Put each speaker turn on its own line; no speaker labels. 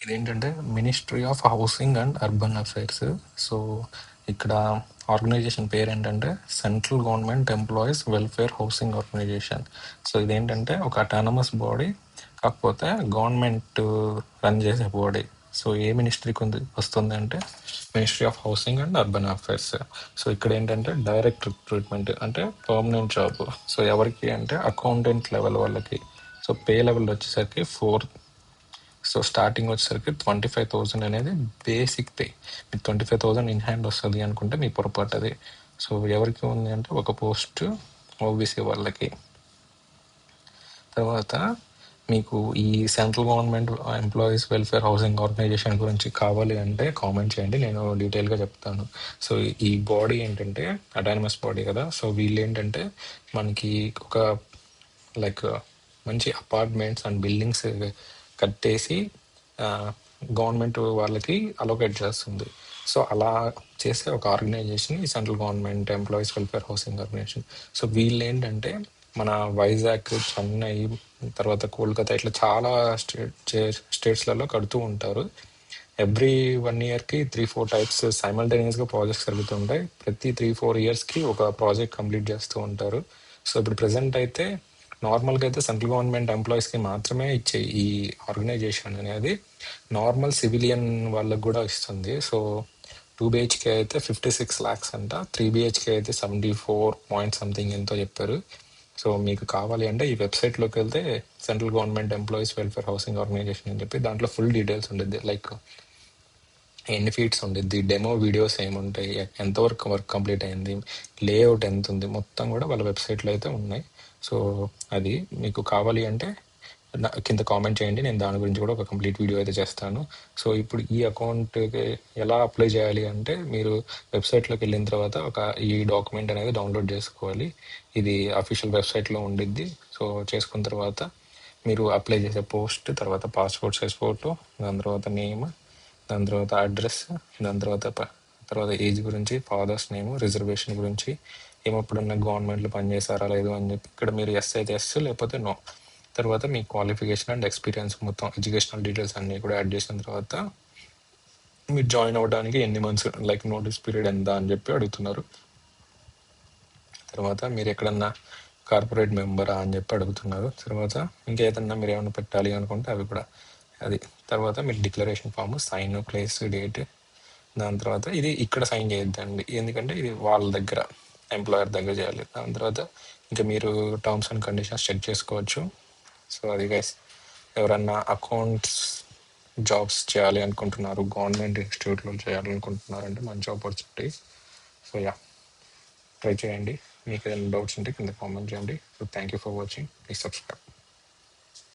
ఇదేంటంటే ministry of housing and urban affairs. So ఇక్కడ organisation పేరు ఏంటంటే central government employees welfare housing organisation. So ఇదేంటంటే ఒక అటానమస్ బాడీ, కాకపోతే గవర్నమెంట్ రన్ చేసే బాడీ. సో ఏ మినిస్ట్రీకి వస్తుంది అంటే ministry of housing and urban affairs. So ఇక్కడ ఏంటంటే డైరెక్ట్ రిక్రూట్మెంట్ అంటే పర్మనెంట్ జాబ్. సో ఎవరికి అంటే అకౌంటెంట్ లెవెల్ వాళ్ళకి. సో పే లెవెల్ వచ్చేసరికి 4. సో స్టార్టింగ్ వచ్చేసరికి 25,000 అనేది బేసిక్ పే. మీకు 25,000 ఇన్ హ్యాండ్ వస్తుంది అనుకుంటే మీ పొరపాటు అది. సో ఎవరికి ఉంది అంటే ఒక పోస్ట్ ఓబీసీ వాళ్ళకి. తర్వాత మీకు ఈ central government employees welfare housing organisation గురించి కావాలి అంటే కామెంట్ చేయండి, నేను డీటెయిల్గా చెప్తాను. సో ఈ బాడీ ఏంటంటే అటానమస్ బాడీ కదా. సో వీళ్ళు ఏంటంటే మనకి ఒక లైక్ మంచి అపార్ట్మెంట్స్ అండ్ బిల్డింగ్స్ కట్టేసి గవర్నమెంట్ వాళ్ళకి అలొకేట్ చేస్తుంది. సో అలా చేసే ఒక ఆర్గనైజేషన్ ఈ central government employees welfare housing organisation. So వీళ్ళు ఏంటంటే మన వైజాగ్, చెన్నై, తర్వాత కోల్కతా ఇట్లా చాలా స్టేట్స్లలో కడుతూ ఉంటారు. ఎవ్రీ 1 yearకి 3-4 టైప్స్ సైమల్టేనియస్గా ప్రాజెక్ట్స్ జరుగుతుంటాయి. ప్రతి 3-4 yearsకి ఒక ప్రాజెక్ట్ కంప్లీట్ చేస్తూ ఉంటారు. సో ఇప్పుడు ప్రెసెంట్ అయితే నార్మల్గా అయితే సెంట్రల్ గవర్నమెంట్ ఎంప్లాయీస్కి మాత్రమే ఇచ్చే ఈ ఆర్గనైజేషన్ అనేది నార్మల్ సివిలియన్ వాళ్ళకి కూడా ఇస్తుంది. సో 2 BHK అయితే 56 lakhs అంట, 3 BHK అయితే 74 పాయింట్ సంథింగ్ ఎంతో చెప్పారు. సో మీకు కావాలి అంటే ఈ వెబ్సైట్లోకి వెళ్తే central government employees welfare housing organisation అని చెప్పి దాంట్లో ఫుల్ డీటెయిల్స్ ఉంటుంది. లైక్ ఎన్ని ఫీట్స్ ఉండిద్ది, డెమో వీడియోస్ ఏముంటాయి, ఎంతవరకు వర్క్ కంప్లీట్ అయింది, లేఅవుట్ ఎంత ఉంది, మొత్తం కూడా వాళ్ళ వెబ్సైట్లో అయితే ఉన్నాయి. సో అది మీకు కావాలి అంటే కింద కామెంట్ చేయండి, నేను దాని గురించి కూడా ఒక కంప్లీట్ వీడియో అయితే చేస్తాను. సో ఇప్పుడు ఈ అకౌంట్కి ఎలా అప్లై చేయాలి అంటే మీరు వెబ్సైట్లోకి వెళ్ళిన తర్వాత ఈ డాక్యుమెంట్ అనేది డౌన్లోడ్ చేసుకోవాలి. ఇది అఫీషియల్ వెబ్సైట్లో ఉండిద్ది. సో చేసుకున్న తర్వాత మీరు అప్లై చేసే పోస్ట్, తర్వాత పాస్పోర్ట్ సైజ్ ఫోటో, దాని తర్వాత నేమ్, దాని తర్వాత అడ్రస్, దాని తర్వాత ఏజ్ గురించి, ఫాదర్స్ నేమ్, రిజర్వేషన్ గురించి, ఏమప్పుడన్నా గవర్నమెంట్లో పనిచేస్తారా లేదు అని చెప్పి ఇక్కడ మీరు ఎస్ అయితే ఎస్, లేకపోతే నో. తర్వాత మీ క్వాలిఫికేషన్ అండ్ ఎక్స్పీరియన్స్ మొత్తం ఎడ్యుకేషనల్ డీటెయిల్స్ అన్నీ కూడా యాడ్ చేసిన తర్వాత మీరు జాయిన్ అవ్వడానికి ఎన్ని మంత్స్ లైక్ నోటీస్ పీరియడ్ ఎంత అని చెప్పి అడుగుతున్నారు. తర్వాత మీరు ఎక్కడన్నా కార్పొరేట్ మెంబరా అని చెప్పి అడుగుతున్నారు. తర్వాత ఇంకేదన్నా మీరు ఏమైనా పెట్టాలి అనుకుంటే అవి కూడా అది. తర్వాత మీరు declaration form, sign, place, date, దాని తర్వాత ఇది ఇక్కడ సైన్ చేయొద్దండి, ఎందుకంటే ఇది వాళ్ళ దగ్గర ఎంప్లాయర్ దగ్గర చేయాలి. దాని తర్వాత ఇంకా మీరు టర్మ్స్ అండ్ కండిషన్స్ చెక్ చేసుకోవచ్చు. సో అది గైస్, ఎవరన్నా అకౌంట్స్ జాబ్స్ చేయాలి అనుకుంటున్నారు, గవర్నమెంట్ ఇన్స్టిట్యూట్లో చేయాలనుకుంటున్నారంటే మంచి ఆపర్చునిటీ. సో యా, ట్రై చేయండి. మీకు ఏదైనా డౌట్స్ ఉంటే కింద కామెంట్ చేయండి. So thank you for watching, please subscribe.